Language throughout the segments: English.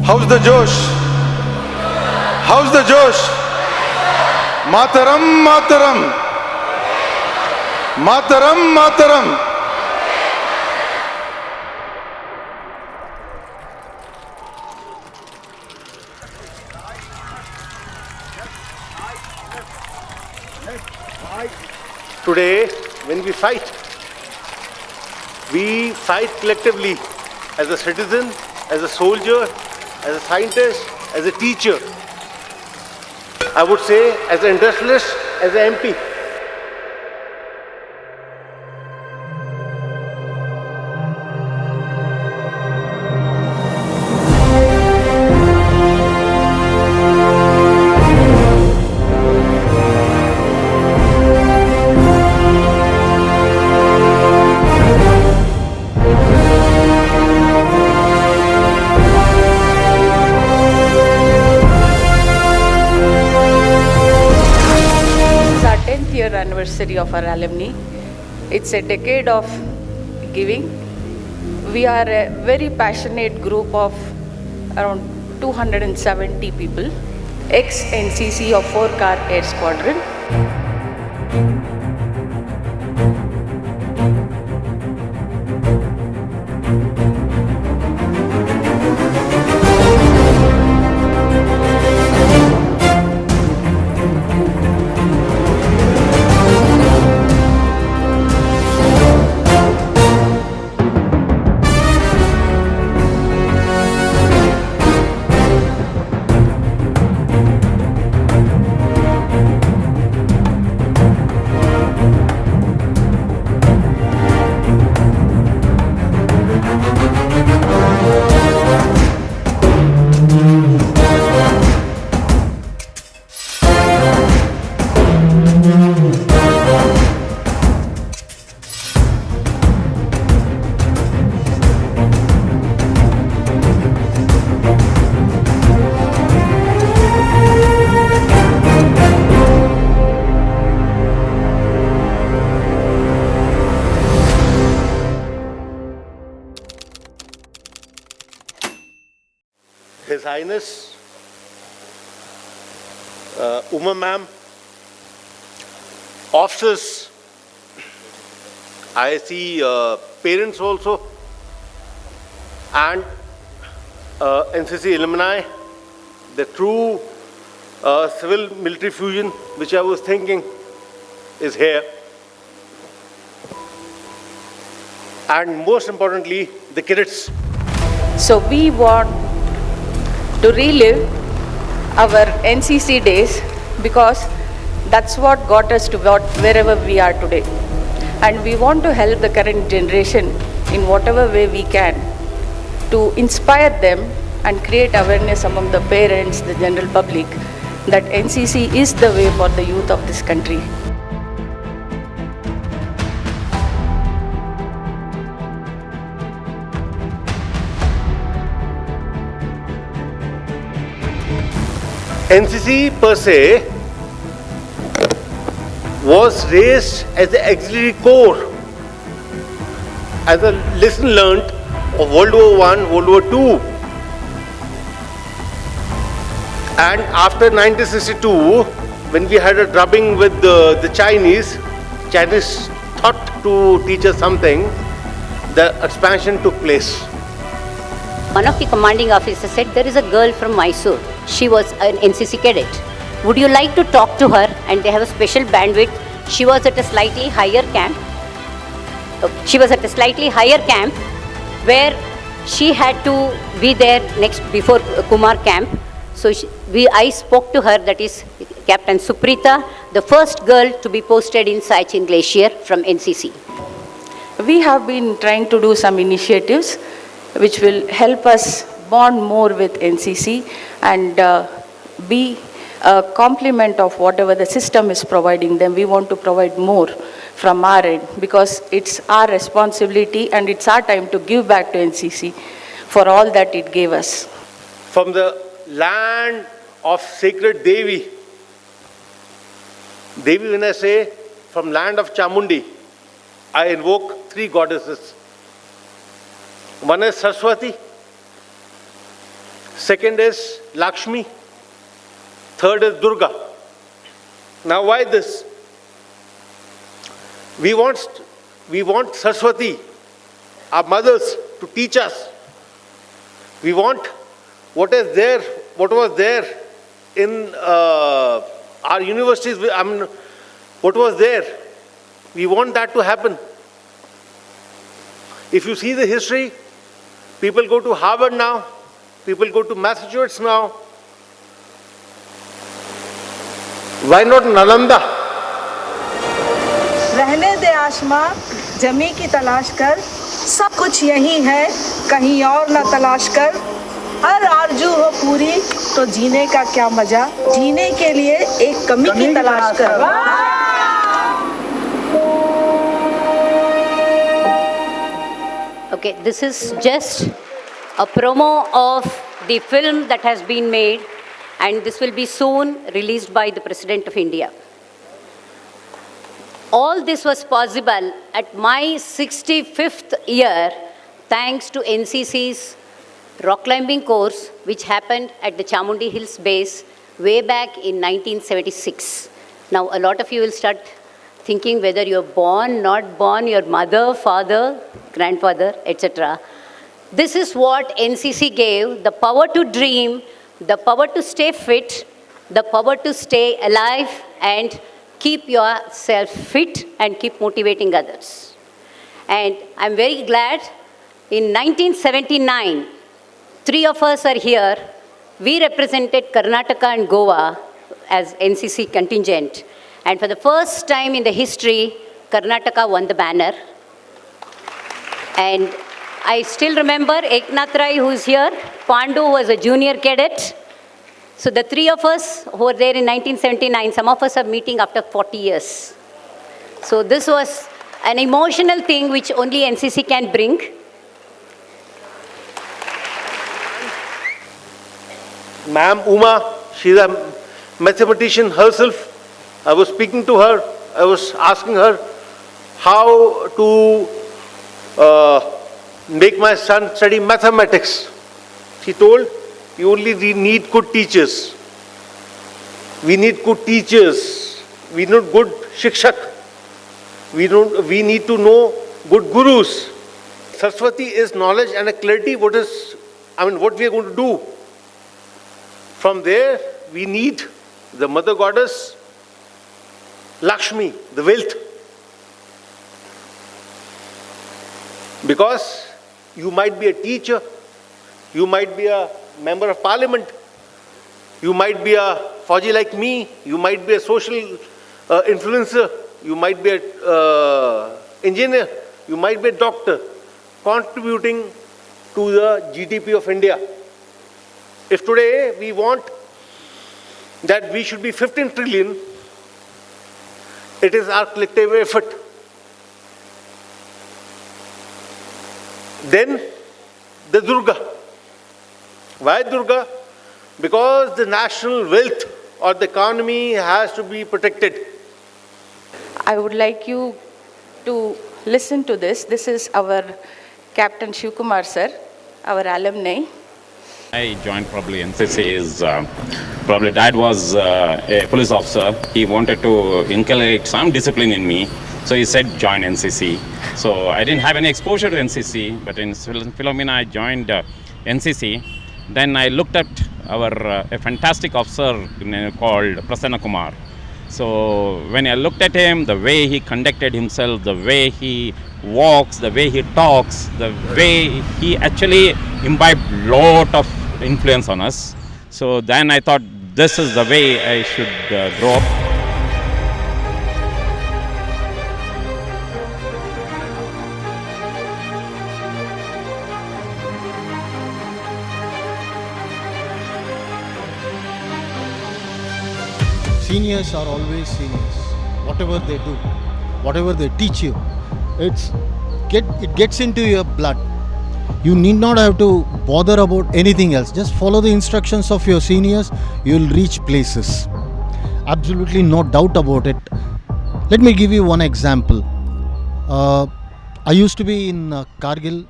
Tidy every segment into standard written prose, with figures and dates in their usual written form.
How's the Josh? How's the Josh? Mataram, Mataram. Mataram, Mataram. Today, when we fight collectively as a citizen, as a soldier, as a scientist, as a teacher. I would say as an industrialist, as an MP. Anniversary of our alumni. It's a decade of giving. We are a very passionate group of around 270 people, ex-NCC of 4 Kar Air Sqn. His Highness, Ma'am, officers, I see parents also, and NCC alumni, the true civil-military fusion, which I was thinking is here. And most importantly, the cadets. So we want to relive our NCC days because that's what got us to wherever we are today. And we want to help the current generation in whatever way we can to inspire them and create awareness among the parents, the general public, that NCC is the way for the youth of this country. NCC per se was raised as the auxiliary corps, as a lesson learnt of World War I, World War II. And after 1962, when we had a drubbing with the Chinese thought to teach us something, the expansion took place. One of the commanding officers said, there is a girl from Mysuru. She was an NCC cadet. Would you like to talk to her? And they have a special bandwidth. She was at a slightly higher camp. Where she had to be there before Kumar camp. So I spoke to her, that is Captain Suprita, the first girl to be posted in Siachen Glacier from NCC. We have been trying to do some initiatives which will help us bond more with NCC and be a complement of whatever the system is providing them. We want to provide more from our end because it's our responsibility and it's our time to give back to NCC for all that it gave us. From the land of sacred Devi, when I say from land of Chamundi, I invoke 3 goddesses. One is Saraswati, Second is Lakshmi. Third is Durga. Now why this? We want Saraswati, our mothers, to teach us. We want what was there in our universities, what was there. We want that to happen. If you see the history, people go to Harvard now, people go to Massachusetts now. Why not Nalanda? रहने दे आसमां जमी की तलाश कर, सब कुछ यही है, कहीं और ना तलाश कर। हर आरज़ू हो पूरी तो जीने का क्या मजा, जीने के लिए एक कमी की तलाश कर। Okay, this is just a promo of the film that has been made, and this will be soon released by the President of India. All this was possible at my 65th year thanks to NCC's rock climbing course, which happened at the Chamundi Hills base way back in 1976. Now, a lot of you will start thinking whether you're born, not born, your mother, father, grandfather, etc. This is what NCC gave: the power to dream, the power to stay fit, the power to stay alive and keep yourself fit and keep motivating others. And I'm very glad in 1979, three of us are here. We represented Karnataka and Goa as NCC contingent. And for the first time in the history, Karnataka won the banner. And I still remember Eknath Rai, who's here, Pandu was a junior cadet. So the three of us who were there in 1979, some of us are meeting after 40 years. So this was an emotional thing which only NCC can bring. Ma'am Uma, she's a mathematician herself. I was speaking to her, I was asking her how to make my son study mathematics. She told, you only need good teachers. We need good teachers. We need good shikshak. We need to know good gurus. Saraswati is knowledge and a clarity what we are going to do. From there, we need the mother goddess, Lakshmi, the wealth. Because you might be a teacher, you might be a member of parliament, you might be a Fauji like me, you might be a social influencer, you might be an engineer, you might be a doctor, contributing to the GDP of India. If today we want that we should be 15 trillion, it is our collective effort. Then the Durga. Why Durga? Because the national wealth or the economy has to be protected. I would like you to listen to this. This is our Captain Shivkumar sir, our alumni. I joined probably NCC is probably dad was a police officer. He wanted to inculcate some discipline in me, so he said join NCC. So I didn't have any exposure to NCC, but in Philomena I joined NCC. Then I looked at a fantastic officer called Prasanna Kumar. So when I looked at him, the way he conducted himself, the way he walks, the way he talks, the way he actually imbibed lot of influence on us. So then I thought this is the way I should grow up. Seniors are always seniors. Whatever they do, whatever they teach you, it gets into your blood. You need not have to bother about anything else. Just follow the instructions of your seniors. You will reach places. Absolutely no doubt about it. Let me give you one example. I used to be in Kargil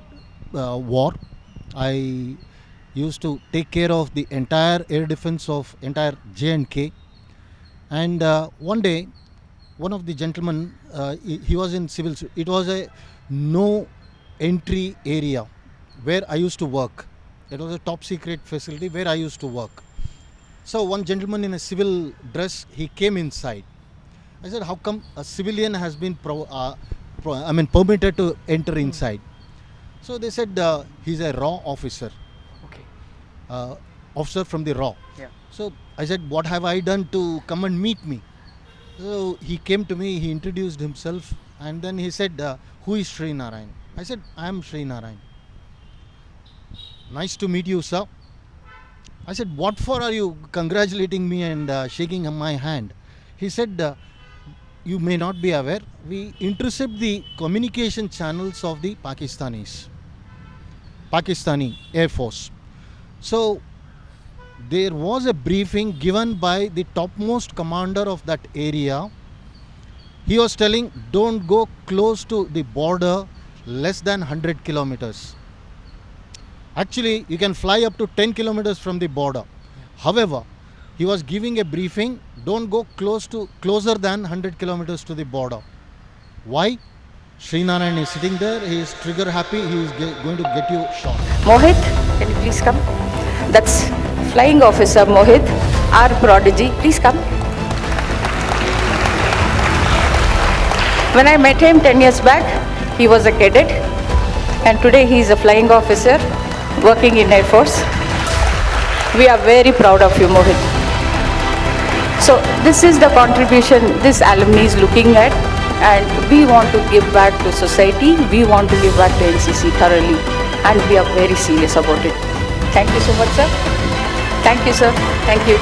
war. I used to take care of the entire air defense of entire J&K. And one day, one of the gentlemen, he was in civil. It was a no entry area where I used to work. It was a top secret facility where I used to work. So one gentleman in a civil dress, he came inside. I said, how come a civilian has been permitted to enter inside? So they said he's a raw officer. Okay. Officer from the raw. Yeah. So I said, what have I done to come and meet me? So he came to me, he introduced himself, and then he said, who is Sri Narayan? I said, I am Sri Narayan. Nice to meet you, sir. I said, what for are you congratulating me and shaking my hand? He said, you may not be aware, we intercept the communication channels of the Pakistani Air Force. So there was a briefing given by the topmost commander of that area. He was telling, don't go close to the border less than 100 kilometers. Actually, you can fly up to 10 kilometers from the border. However, he was giving a briefing, don't go closer than 100 kilometers to the border. Why? Sri Narayan is sitting there, he is trigger happy, he is going to get you shot. Mohit, can you please come? That's Flying Officer Mohit, our prodigy. Please come. When I met him 10 years back, he was a cadet, and today he is a flying officer working in Air Force. We are very proud of you, Mohit. So this is the contribution this alumni is looking at, and we want to give back to society, we want to give back to NCC thoroughly, and we are very serious about it. Thank you so much, sir. Thank you, sir. Thank you.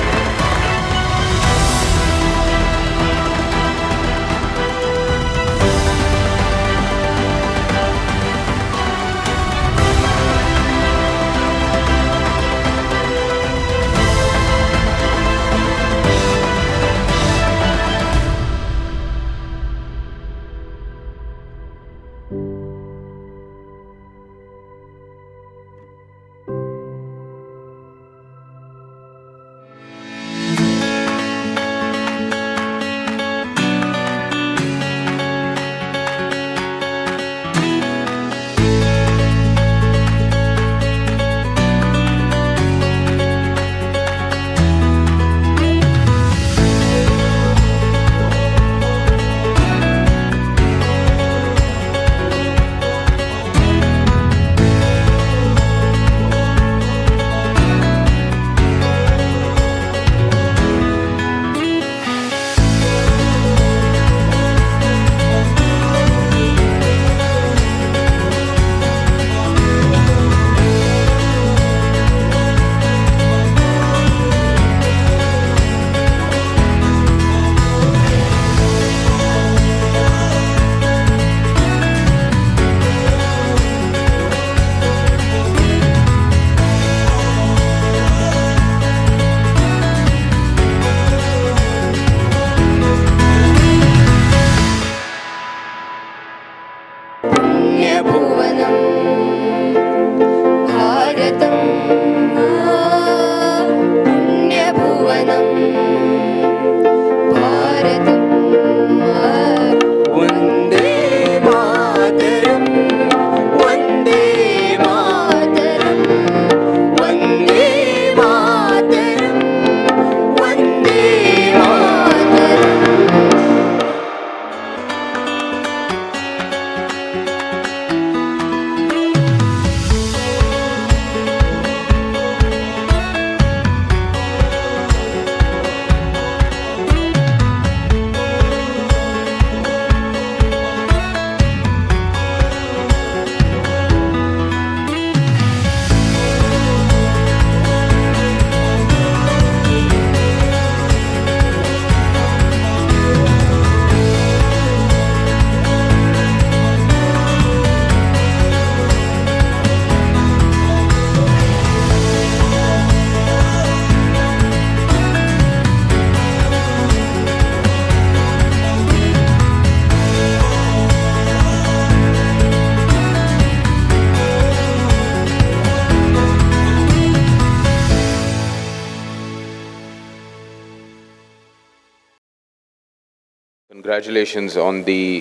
congratulations on the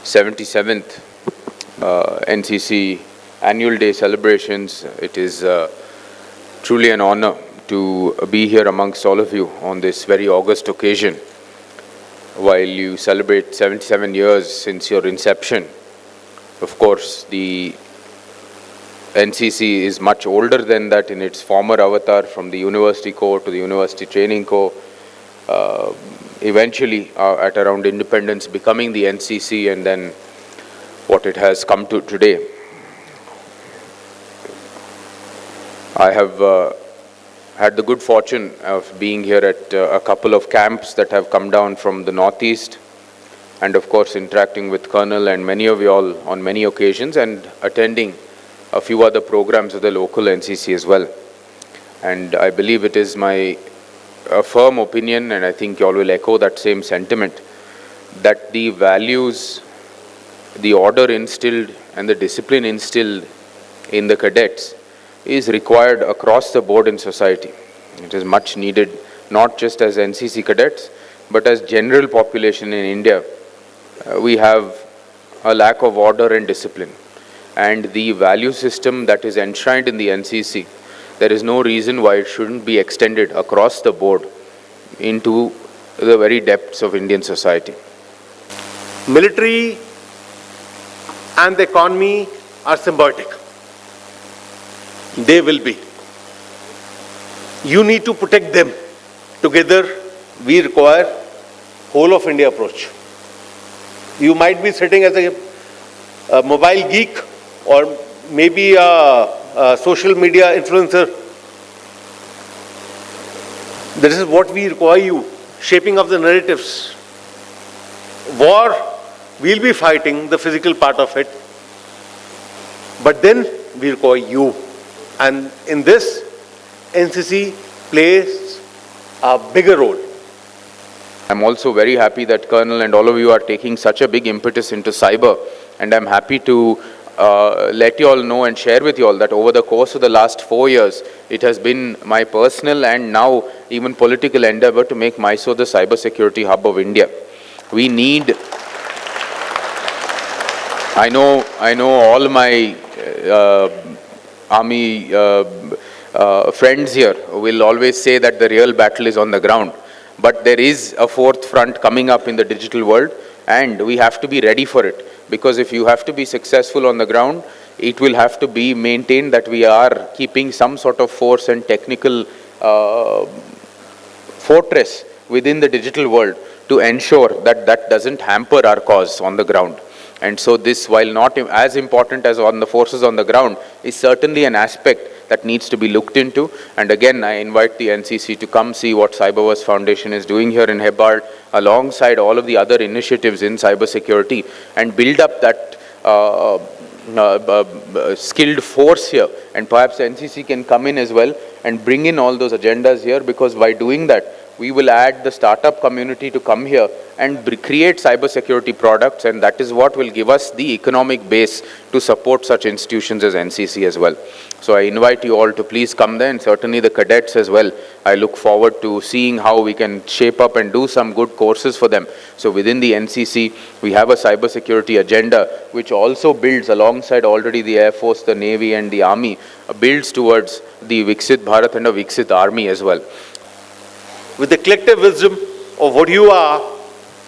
77th NCC Annual Day celebrations. It is truly an honor to be here amongst all of you on this very august occasion. While you celebrate 77 years since your inception, of course, the NCC is much older than that in its former avatar, from the University Corps to the University Training Corps, eventually at around independence becoming the NCC, and then what it has come to today. I have had the good fortune of being here at a couple of camps that have come down from the Northeast, and of course interacting with Colonel and many of you all on many occasions, and attending a few other programs of the local NCC as well. And I believe it is my firm opinion, and I think you all will echo that same sentiment, that the values, the order instilled and the discipline instilled in the cadets is required across the board in society. It is much needed, not just as NCC cadets, but as general population in India. We have a lack of order and discipline. And the value system that is enshrined in the NCC, there is no reason why it shouldn't be extended across the board into the very depths of Indian society. Military and the economy are symbiotic. They will be. You need to protect them. Together, we require whole of India approach. You might be sitting as a mobile geek, or maybe a social media influencer. This is what we require you, shaping of the narratives. War, we'll be fighting the physical part of it, but then we require you. And in this, NCC plays a bigger role. I'm also very happy that Colonel and all of you are taking such a big impetus into cyber, and I'm happy to let you all know and share with you all that over the course of the last 4 years, it has been my personal and now even political endeavor to make Mysore the cyber security hub of India. We need, I know all my army friends here will always say that the real battle is on the ground. But there is a fourth front coming up in the digital world, and we have to be ready for it. Because if you have to be successful on the ground, it will have to be maintained that we are keeping some sort of force and technical fortress within the digital world to ensure that that doesn't hamper our cause on the ground. And so this, while not as important as on the forces on the ground, is certainly an aspect that needs to be looked into. And again, I invite the NCC to come see what Cyberverse Foundation is doing here in Hebbard, alongside all of the other initiatives in cybersecurity, and build up that skilled force here. And perhaps NCC can come in as well and bring in all those agendas here, because by doing that, we will add the startup community to come here and create cybersecurity products, and that is what will give us the economic base to support such institutions as NCC as well. So I invite you all to please come there, and certainly the cadets as well. I look forward to seeing how we can shape up and do some good courses for them. So within the NCC, we have a cybersecurity agenda which also builds alongside already the Air Force, the Navy and the Army, builds towards the Viksit Bharat and a Viksit Army as well. With the collective wisdom of what you are,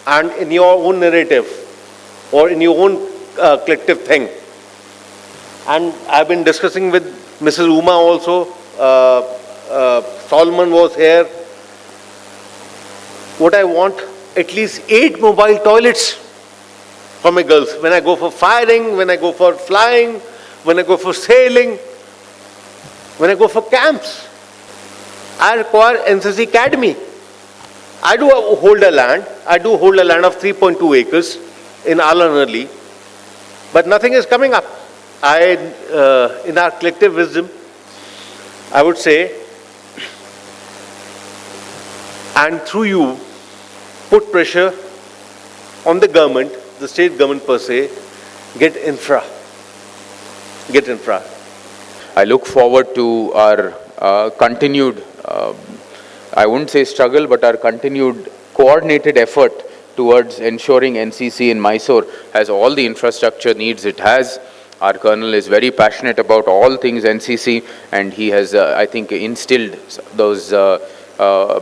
and in your own narrative or in your own collective thing. And I've been discussing with Mrs. Uma also, Solomon was here. What I want, at least 8 mobile toilets for my girls. When I go for firing, when I go for flying, when I go for sailing, when I go for camps. I require NCC Academy. I do hold a land. I do hold a land of 3.2 acres in Alumni, but nothing is coming up. In our collective wisdom, I would say, and through you, put pressure on the government, the state government per se, get infra. I look forward to our continued, I wouldn't say struggle, but our continued coordinated effort towards ensuring NCC in Mysore has all the infrastructure needs it has. Our colonel is very passionate about all things NCC, and he has, I think, instilled those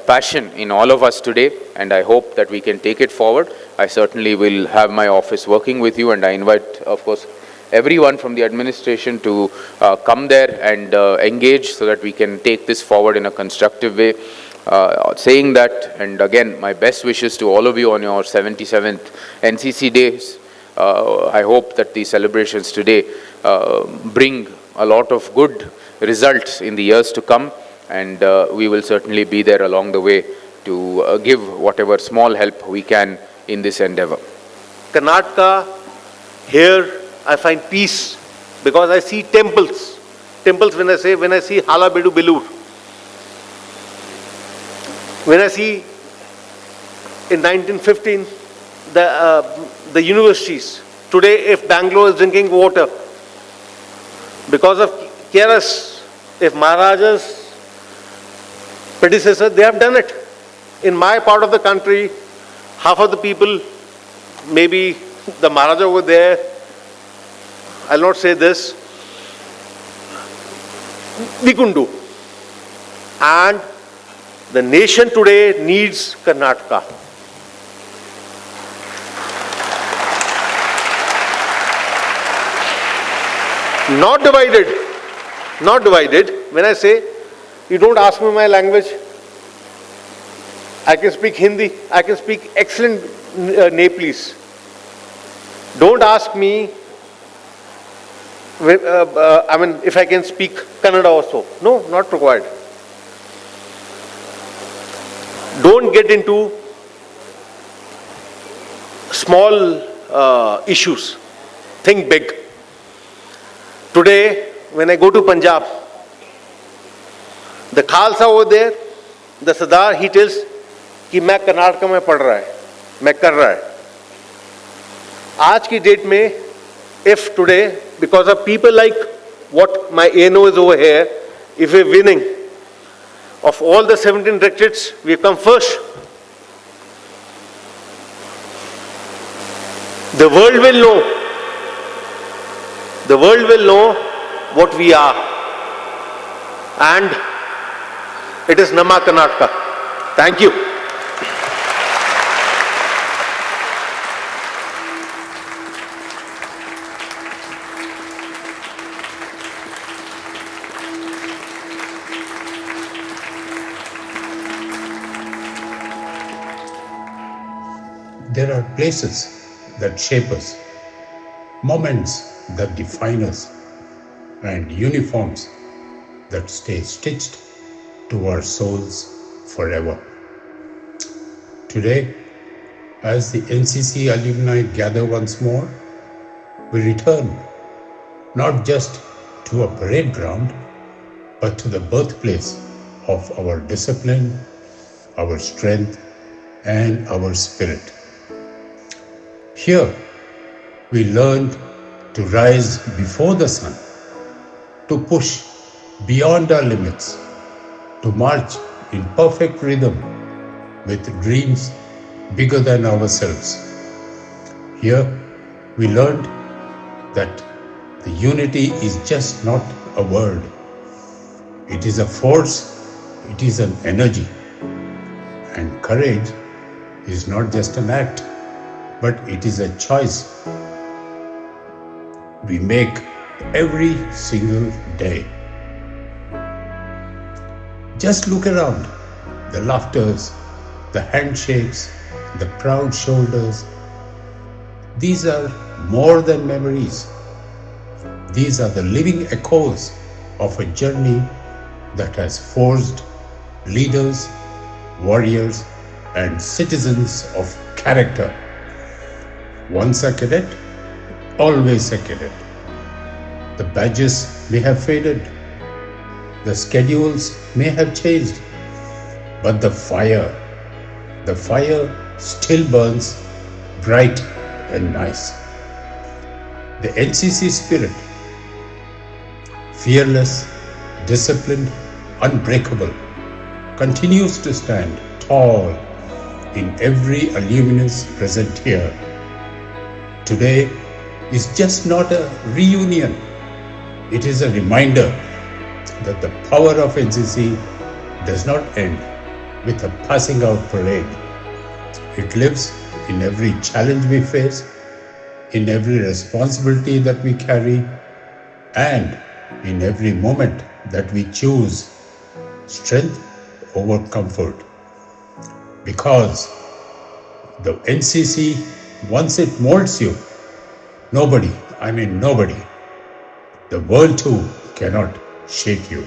passion in all of us today, and I hope that we can take it forward. I certainly will have my office working with you, and I invite, of course, everyone from the administration to come there and engage so that we can take this forward in a constructive way. Saying that, and again, my best wishes to all of you on your 77th NCC days. I hope that the celebrations today bring a lot of good results in the years to come, and we will certainly be there along the way to give whatever small help we can in this endeavor. Karnataka, here I find peace because I see temples. Temples when I see Halabedu Belur. When I see in 1915 the universities. Today if Bangalore is drinking water because of KRS, if Maharaja's predecessor, they have done it. In my part of the country, half of the people, maybe the Maharaja over there, I'll not say this, we couldn't do. And the nation today needs Karnataka. Not divided. Not divided. When I say, you don't ask me my language, I can speak Hindi, I can speak excellent Nepalese. Don't ask me, if I can speak Kannada also. No, not required. Don't get into small issues. Think big. Today, when I go to Punjab, the Khalsa over there, the Sardar, he tells कि मैं कर्नाटक में पढ़ रहा है, मैं कर रहा है. आज की डेट में, if today, because of people like what my ANO is over here, if we're winning, of all the 17 directorates, we've come first. The world will know. The world will know what we are. And it is Nama Karnataka. Thank you. There are places that shape us, moments that define us, and uniforms that stay stitched to our souls forever. Today, as the NCC alumni gather once more, we return not just to a parade ground, but to the birthplace of our discipline, our strength, and our spirit. Here, we learned to rise before the sun, to push beyond our limits, to march in perfect rhythm with dreams bigger than ourselves. Here, we learned that the unity is just not a word. It is a force, it is an energy. And courage is not just an act, but it is a choice we make every single day. Just look around, the laughters, the handshakes, the proud shoulders. These are more than memories. These are the living echoes of a journey that has forged leaders, warriors, and citizens of character. Once a cadet, always a cadet. The badges may have faded, the schedules may have changed, but the fire still burns bright and nice. The NCC spirit, fearless, disciplined, unbreakable, continues to stand tall in every alumnus present here. Today is just not a reunion. It is a reminder that the power of NCC does not end with a passing out parade. It lives in every challenge we face, in every responsibility that we carry, and in every moment that we choose strength over comfort. Because the NCC, once it molds you, nobody, the world too cannot shake you.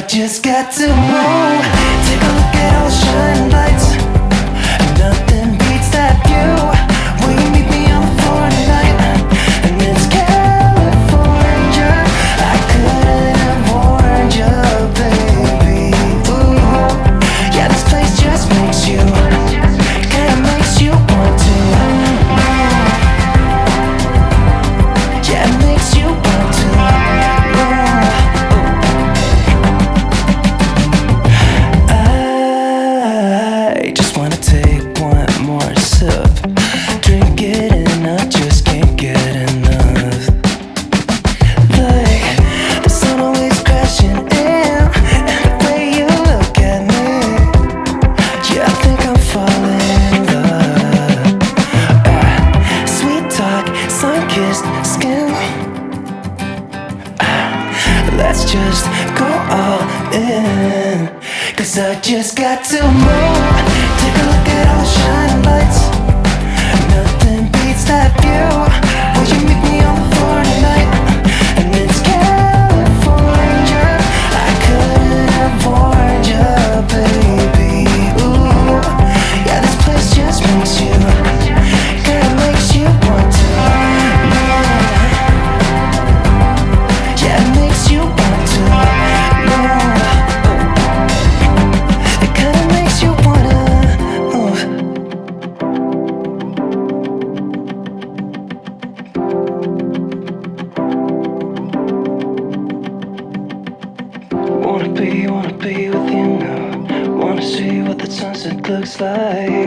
Just got to move. Take a look at all the shining lights. Nothing beats that view. Will you meet me on the floor tonight? And it's California. I couldn't have warned you, baby. Ooh. Yeah, this place just makes you, kinda makes you want to. Yeah, it makes you want to. Let's just go all in, 'cause I just got to move. Take a look at all the shining lights. Nothing beats that view. Will you meet me on the floor tonight? And it's California. I couldn't have warned you, baby. Ooh, yeah, this place just makes you, kinda makes you want to. Yeah, it makes you want to. It kinda makes you wanna. Wanna be with you now. Wanna see what the sunset looks like.